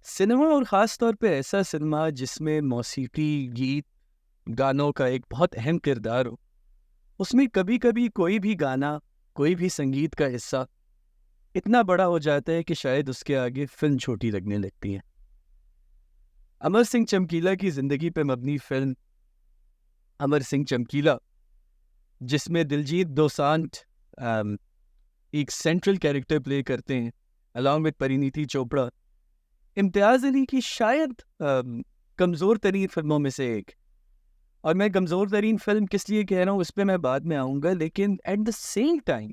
Cinema और ख़ास तौर पे ऐसा सिनेमा जिसमें मौसीकी, गीत, गानों का एक बहुत अहम किरदार हो, उसमें कभी-कभी कोई भी गाना, कोई भी संगीत का हिस्सा इतना बड़ा हो जाता है कि शायद उसके आगे फ़िल्म छोटी लगने लगती है। अमर सिंह चमकीला की ज़िंदगी पे मबनी फ़िल्म अमर सिंह चमकीला, जिसमें दिलजीत दोसांझ अम, एक सेंट्रल कैरेक्टर प्ले करते हैं, अलॉन्ग विद परिणीति चोपड़ा। इम्तियाज़ अली की शायद कमज़ोर तरीन फ़िल्मों में से एक। और मैं कमज़ोर तरीन फ़िल्म किस लिए कह रहा हूँ, उस पे मैं बाद में आऊँगा, लेकिन एट द सेम टाइम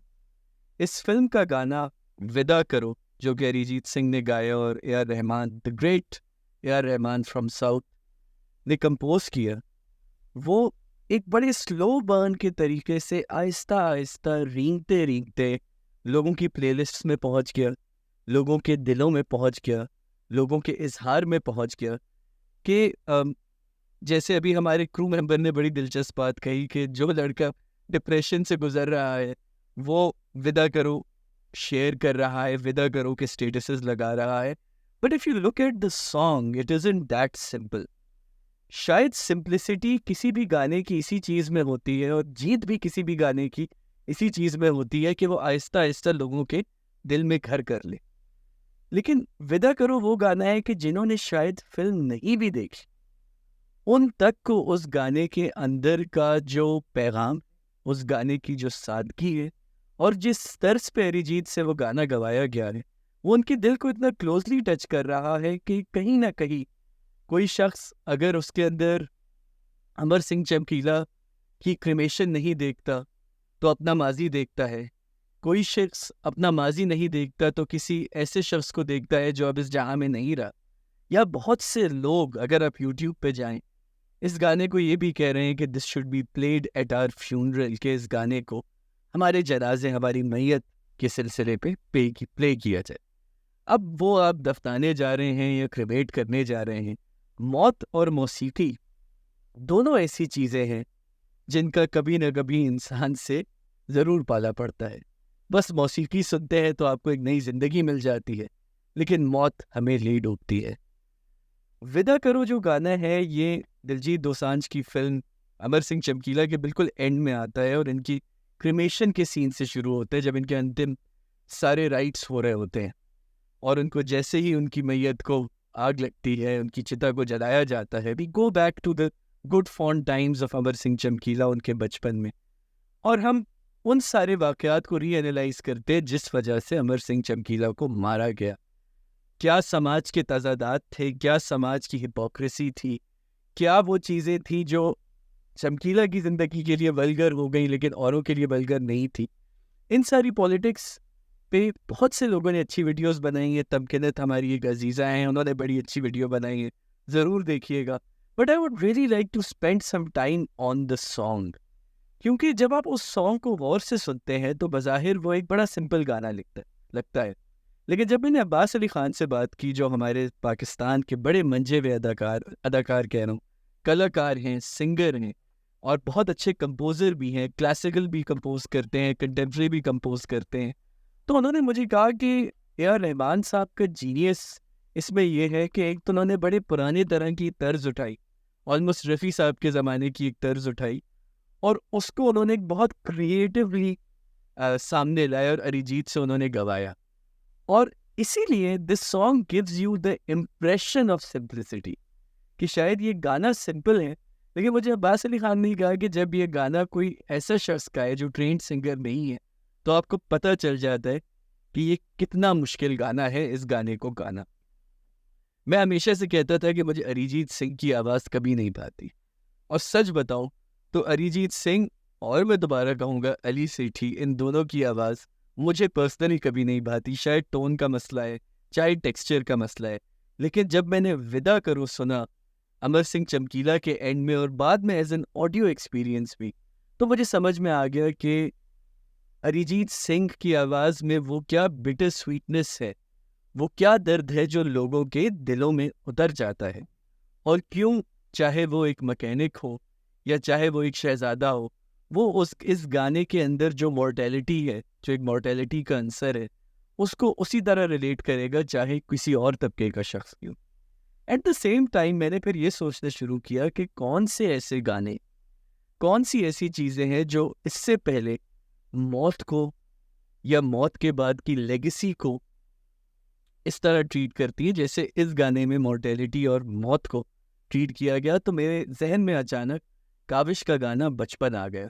इस फ़िल्म का गाना विदा करो, जो कि अरिजीत सिंह ने गाया और A R Rahman, the great A R Rahman from south ने कंपोज़ किया, वो एक बड़े स्लो बर्न के तरीके से आहिस्ता-आहिस्ता, रेंगते-रेंगते लोगों की प्लेलिस्ट्स में पहुँच गया, लोगों के दिलों में पहुँच गया, लोगों के इज़हार में पहुँच गया कि जैसे अभी हमारे क्रू मेंबर ने बड़ी दिलचस्प बात कही कि जो लड़का डिप्रेशन से गुजर रहा है, वो विदा करो शेयर कर रहा है, विदा करो के स्टेटसेस लगा रहा है। But if you look at the song, it isn't that simple. शायद सिंप्लिसिटी किसी भी गाने की इसी चीज़ में होती है, और जीत भी किसी भी गाने की इसी चीज़ में होती है कि वो आहिस्ता आहिस्ता लोगों के दिल में घर कर ले। लेकिन विदा करो वो गाना है कि जिन्होंने शायद फिल्म नहीं भी देखी, उन तक को उस गाने के अंदर का जो पैगाम, उस गाने की जो सादगी है, और जिस तर्ज पे अरिजीत से वो गाना गवाया गया है, वो उनके दिल को इतना क्लोजली टच कर रहा है कि कहीं ना कहीं कोई शख्स अगर उसके अंदर अमर सिंह चमकीला की क्रिमेशन नहीं देखता तो अपना माजी देखता है। कोई शख्स अपना माजी नहीं देखता तो किसी ऐसे शख्स को देखता है जो अब इस जहां में नहीं रहा। या बहुत से लोग, अगर आप यूट्यूब पे जाएं, इस गाने को ये भी कह रहे हैं कि this should be played at our funeral, के इस गाने को हमारे जनाजे, हमारी मैयत के सिलसिले पे प्ले किया जाए। अब वो आप दफनाने जा रहे हैं या क्रिमेट करने जा रहे हैं, मौत और मौसीकी दोनों ऐसी चीज़ें हैं जिनका कभी न कभी इंसान से ज़रूर पाला पड़ता है। बस मौसीकी सुनते हैं तो आपको एक नई ज़िंदगी मिल जाती है, लेकिन मौत हमें ले डूबती है। विदा करो जो गाना है, ये दिलजीत दोसांझ की फिल्म अमर सिंह चमकीला के बिल्कुल एंड में आता है और इनकी क्रिमेशन के सीन से शुरू होता है, जब इनके अंतिम सारे राइट्स हो रहे होते हैं। और उनको जैसे ही उनकी मैयत को आग लगती है, उनकी चिता को जलाया जाता है, we go back to the good fond times of Amar Singh Chamkila, उनके बचपन में। और हम उन सारे वाक़यात को रीएनालाइज़ करते हैं जिस वजह से अमर सिंह चमकीला को मारा गया। क्या समाज के तज़ादात थे, क्या समाज की हिपोक्रेसी थी, क्या वो चीज़ें थी जो चमकीला की ज़िंदगी के लिए वल्गर हो गई लेकिन औरों के लिए वल्गर नहीं थी। इन सारी पॉलिटिक्स पे बहुत से लोगों ने अच्छी वीडियोस बनाई हैं। तमकिनत हमारी एक अजीज़ा हैं, उन्होंने बड़ी अच्छी वीडियो बनाई है, ज़रूर देखिएगा। But I would really like to spend some time on the song, क्योंकि जब आप उस सॉन्ग को गौर से सुनते हैं तो बज़ाहिर वो एक बड़ा सिंपल गाना लगता है। लेकिन जब मैंने अब्बास अली ख़ान से बात की, जो हमारे पाकिस्तान के बड़े मंजे हुए अदाकार अदाकार कह रहा हूँ, कलाकार हैं, सिंगर हैं, और बहुत अच्छे कंपोज़र भी हैं, क्लासिकल भी कंपोज़ करते हैं, कंटेम्प्रेरी भी कंपोज़ करते हैं। तो उन्होंने मुझे कहा कि ए आर रहमान साहब का जीनियस इसमें ये है कि एक तो उन्होंने बड़े पुराने तरह की तर्ज उठाई, ऑलमोस्ट रफ़ी साहब के ज़माने की एक तर्ज उठाई, और उसको उन्होंने एक बहुत क्रिएटिवली सामने लाया और अरिजीत से उन्होंने गवाया। और इसीलिए this song gives you the impression of simplicity, कि शायद ये गाना सिंपल है, लेकिन मुझे अब्बास अली खान ने कहा कि जब ये गाना कोई ऐसा शख्स गाए जो ट्रेंड सिंगर नहीं है, तो आपको पता चल जाता है कि ये कितना मुश्किल गाना है इस गाने को गाना। मैं हमेशा से कहता था कि मुझे अरिजीत सिंह की आवाज़ कभी नहीं भाती, और सच बताऊं तो अरिजीत सिंह, और मैं दोबारा कहूँगा अली सेठी, इन दोनों की आवाज़ मुझे पर्सनली कभी नहीं भाती। शायद टोन का मसला है, चाहे टेक्सचर का मसला है। लेकिन जब मैंने विदा करो सुना अमर सिंह चमकीला के एंड में, और बाद में एज एन ऑडियो एक्सपीरियंस भी, तो मुझे समझ में आ गया कि अरिजीत सिंह की आवाज़ में वो क्या बिटर स्वीटनेस है, वो क्या दर्द है जो लोगों के दिलों में उतर जाता है। और क्यों, चाहे वो एक मैकेनिक हो या चाहे वो एक शहजादा हो, वो उस इस गाने के अंदर जो मॉर्टेलिटी है, जो एक मॉर्टेलिटी का आंसर है, उसको उसी तरह रिलेट करेगा चाहे किसी और तबके का शख्स क्यों। एट द सेम टाइम मैंने फिर ये सोचना शुरू किया कि कौन से ऐसे गाने, कौन सी ऐसी चीज़ें हैं जो इससे पहले मौत को या मौत के बाद की लेगेसी को इस तरह ट्रीट करती है जैसे इस गाने में मॉर्टेलिटी और मौत को ट्रीट किया गया। तो मेरे जहन में अचानक काविश का गाना बचपन आ गया।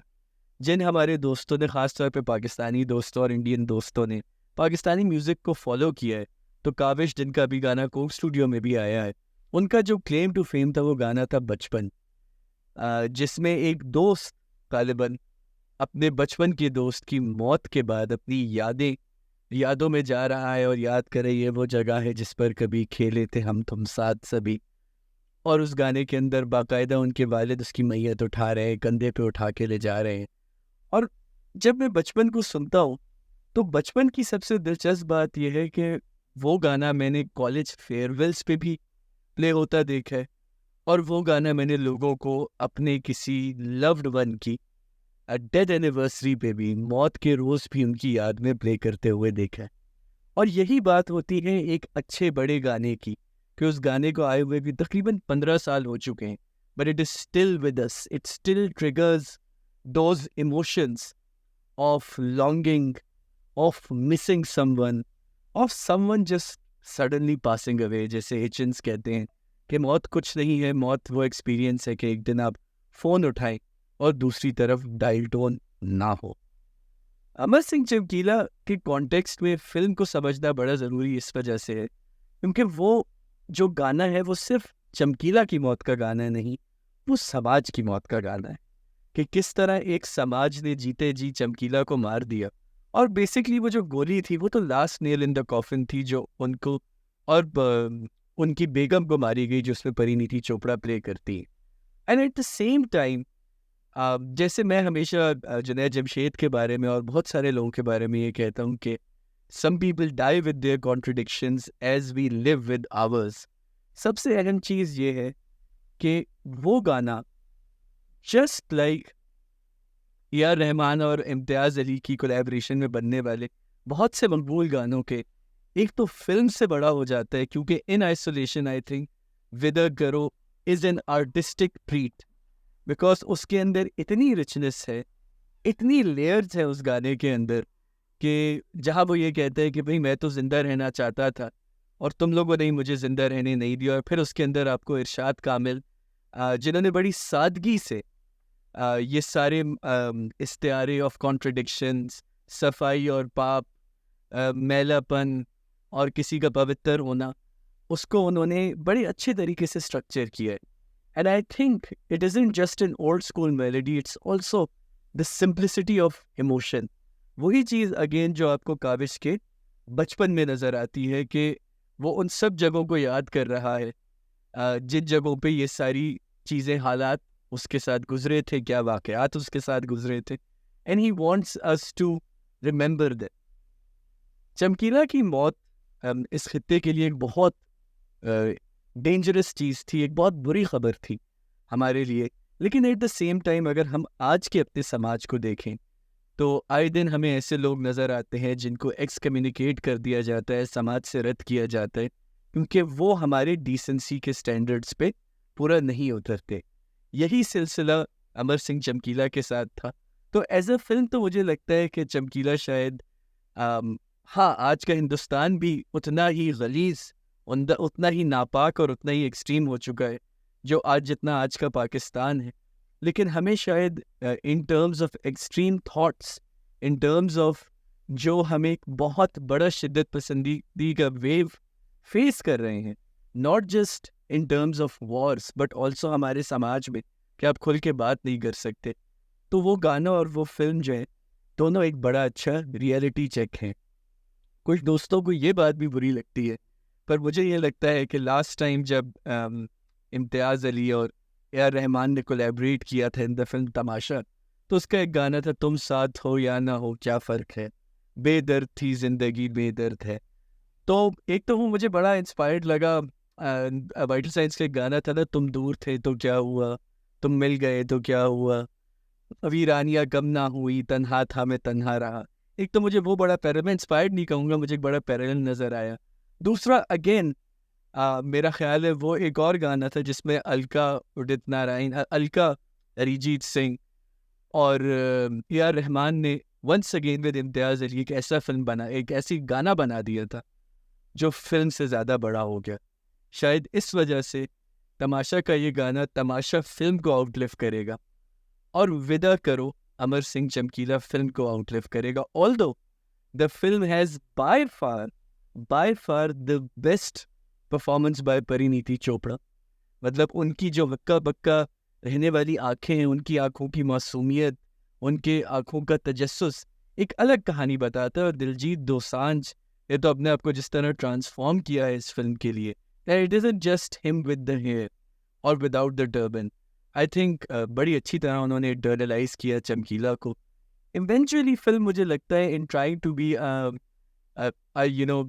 जिन हमारे दोस्तों ने, ख़ास तौर पे पाकिस्तानी दोस्तों और इंडियन दोस्तों ने पाकिस्तानी म्यूज़िक को फॉलो किया है, तो काविश जिनका अभी गाना कोक स्टूडियो में भी आया है, उनका जो क्लेम टू फेम था वो गाना था बचपन, जिसमें एक दोस्त गालिबन अपने बचपन के दोस्त की मौत के बाद अपनी यादों में जा रहा है और याद करे ये वो जगह है जिस पर कभी खेले थे हम तुम साथ सभी। और उस गाने के अंदर बाकायदा उनके वालिद उसकी मैयत उठा रहे हैं, कंधे पे उठा के ले जा रहे हैं। और जब मैं बचपन को सुनता हूँ तो बचपन की सबसे दिलचस्प बात यह है कि वो गाना मैंने कॉलेज फेयरवेल्स पे भी प्ले होता देखा है, और वो गाना मैंने लोगों को अपने किसी लव्ड वन की डेथ एनिवर्सरी पे भी, मौत के रोज़ भी उनकी याद में प्ले करते हुए देखा है। और यही बात होती है एक अच्छे बड़े गाने की, कि उस गाने को आए हुए भी तकरीबन 15 साल हो चुके हैं, but it is still with us, it still triggers those emotions of longing, of missing someone, of someone just suddenly passing away. जैसे हिचन्स कहते हैं कि मौत कुछ नहीं है, मौत वो एक्सपीरियंस है कि एक दिन आप फ़ोन उठाएं और दूसरी तरफ डायल टोन ना हो। अमर सिंह चमकीला के कॉन्टेक्स्ट में फ़िल्म को समझना बड़ा ज़रूरी इस वजह से है क्योंकि वो जो गाना है वो सिर्फ चमकीला की मौत का गाना नहीं, वो समाज की मौत का गाना है कि किस तरह एक समाज ने जीते जी चमकीला को मार दिया। और बेसिकली वो जो गोली थी वो तो last nail in the coffin थी जो उनको और उनकी बेगम को मारी गई, जो उसमें परिणीति चोपड़ा प्ले करती है। And at the same time जैसे मैं हमेशा जुनैद जमशेद के बारे में और बहुत सारे लोगों के बारे में ये कहता हूँ कि some people die with their contradictions as we live with ours. सबसे अहम चीज़ ये है कि वो गाना जस्ट लाइक ए.आर. रहमान और इम्तियाज़ अली की कोलैबोरेशन में बनने वाले बहुत से मकबूल गानों के एक तो फिल्म से बड़ा हो जाता है, क्योंकि in isolation I think with करो is an artistic treat, because उसके अंदर इतनी रिचनेस है, इतनी लेयर्स है उस गाने के अंदर कि जहाँ वो ये कहते हैं कि भाई मैं तो ज़िंदा रहना चाहता था और तुम लोगों ने मुझे ज़िंदा रहने नहीं दिया। और फिर उसके अंदर आपको इरशाद कामिल जिन्होंने बड़ी सादगी से ये सारे इस्तिआरे ऑफ कॉन्ट्रडिक्शंस, सफाई और पाप, मैलापन और किसी का पवित्र होना, उसको उन्होंने बड़े अच्छे तरीके से स्ट्रक्चर किया है। And I think it isn't just an old school melody, it's also the simplicity of emotion. वही चीज़ अगेन जो आपको काविश के बचपन में नज़र आती है कि वो उन सब जगहों को याद कर रहा है जिन जगहों पे ये सारी चीज़ें, हालात उसके साथ गुजरे थे, क्या वाक़यात उसके साथ गुजरे थे, and he wants us to remember that. Chamkila की मौत इस खित्ते के लिए एक बहुत डेंजरस चीज़ थी, एक बहुत बुरी खबर थी हमारे लिए। लेकिन एट द सेम टाइम अगर हम आज के अपने समाज को देखें तो आए दिन हमें ऐसे लोग नज़र आते हैं जिनको एक्सकम्युनिकेट कर दिया जाता है, समाज से रद्द किया जाता है, क्योंकि वो हमारे डिसेंसी के स्टैंडर्ड्स पे पूरा नहीं उतरते। यही सिलसिला अमर सिंह चमकीला के साथ था। तो एज अ फिल्म तो मुझे लगता है कि चमकीला शायद हाँ, आज का हिंदुस्तान भी उतना ही गलीज़, उतना ही नापाक और उतना ही एक्सट्रीम हो चुका है जो आज जितना आज का पाकिस्तान है। लेकिन हमें शायद in terms of extreme thoughts, in terms of जो हम एक बहुत बड़ा शिद्दत पसंदी का वेव फेस कर रहे हैं, not just in terms of Wars but also हमारे समाज में कि आप खुल के बात नहीं कर सकते, तो वो गाना और वो फिल्म जो है दोनों एक बड़ा अच्छा रियलिटी चेक है। कुछ दोस्तों को ये बात भी बुरी लगती है, पर मुझे ये लगता है कि लास्ट टाइम जब इम्तियाज़ अली और ए.आर. रहमान ने कोलैबोरेट किया था इन द फिल्म तमाशा, तो उसका एक गाना था तुम साथ हो या ना हो क्या फ़र्क है, बेदर्द थी ज़िंदगी बेदर्द है। तो एक तो वो मुझे बड़ा इंस्पायर्ड लगा। वाइटल साइंस का एक गाना था ना, तुम दूर थे तो क्या हुआ, तुम मिल गए तो क्या हुआ, वीरानियाँ कम ना हुई, तन्हा था मैं तन्हा रहा। एक तो मुझे वो बड़ा पैरल, मैं इंस्पायर्ड नहीं कहूँगा, मुझे एक बड़ा पैरल नज़र आया। दूसरा अगेन मेरा ख्याल है वो एक और गाना था जिसमें अलका उदित नारायण, अलका, अरिजीत सिंह और ए आर रहमान ने वंस अगेन विद इम्तियाज़ अली एक ऐसा फिल्म बना, एक ऐसी गाना बना दिया था जो फिल्म से ज़्यादा बड़ा हो गया। शायद इस वजह से तमाशा का ये गाना तमाशा फिल्म को आउटलिव करेगा, और विदा करो अमर सिंह चमकीला फिल्म को आउटलिव करेगा। Although the film has by far the best performance by Parineeti Chopra. मतलब उनकी जो हक्का बक्का रहने वाली आंखें हैं, उनकी आंखों की मासूमियत, उनके आंखों का तजस्सुस एक अलग कहानी बताता है। और दिलजीत दोसांझ ये तो अपने आप को जिस तरह ट्रांसफॉर्म किया है इस फिल्म के लिए, it isn't just him with the hair और without the turban. I think बड़ी अच्छी तरह उन्होंने डर्नलाइज किया चमकीला को। इवेंचुअली फिल्म मुझे लगता है इन ट्राइंग टू बी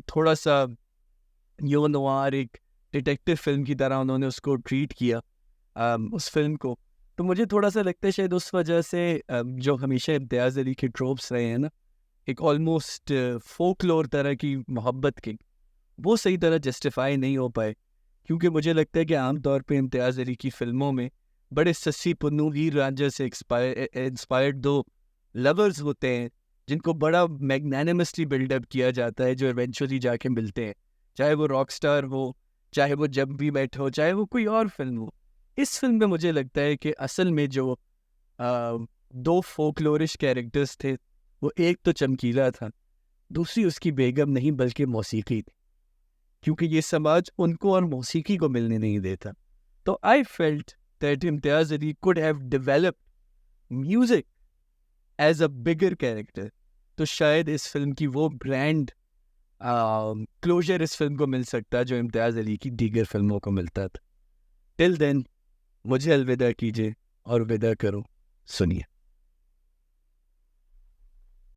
थोड़ा सा यो नोवार, एक डिटेक्टिव फिल्म की तरह उन्होंने उसको ट्रीट किया उस फिल्म को। तो मुझे थोड़ा सा लगता है शायद उस वजह से जो हमेशा इम्तियाज़ अली के ट्रोप्स रहे हैं ना, एक ऑलमोस्ट फोकलोर तरह की मोहब्बत के, वो सही तरह जस्टिफाई नहीं हो पाए। क्योंकि मुझे लगता है कि आमतौर पे इम्तियाज़ अली की फ़िल्मों में बड़े सस्सी पुन्नू हीर रांझा से इंस्पायर्ड दो लवर्स होते हैं जिनको बड़ा मैग्नानिमसली बिल्डअप किया जाता है, जो इवेंचुअली जाके मिलते हैं, चाहे वो रॉक स्टार हो, चाहे वो जब भी बैठ हो, चाहे वो कोई और फिल्म हो। इस फिल्म में मुझे लगता है कि असल में जो दो फोकलोरिश कैरेक्टर्स थे, वो एक तो चमकीला था, दूसरी उसकी बेगम नहीं बल्कि मौसीकी थी, क्योंकि ये समाज उनको और मौसीकी को मिलने नहीं देता। तो I felt that Imtiaz Ali could have developed music as a bigger character. तो शायद इस फिल्म की वो ब्रांड क्लोजर इस फिल्म को मिल सकता है जो इम्तियाज़ अली की दीगर फिल्मों को मिलता था। टिल देन मुझे अलविदा कीजिए और विदा करो सुनिए।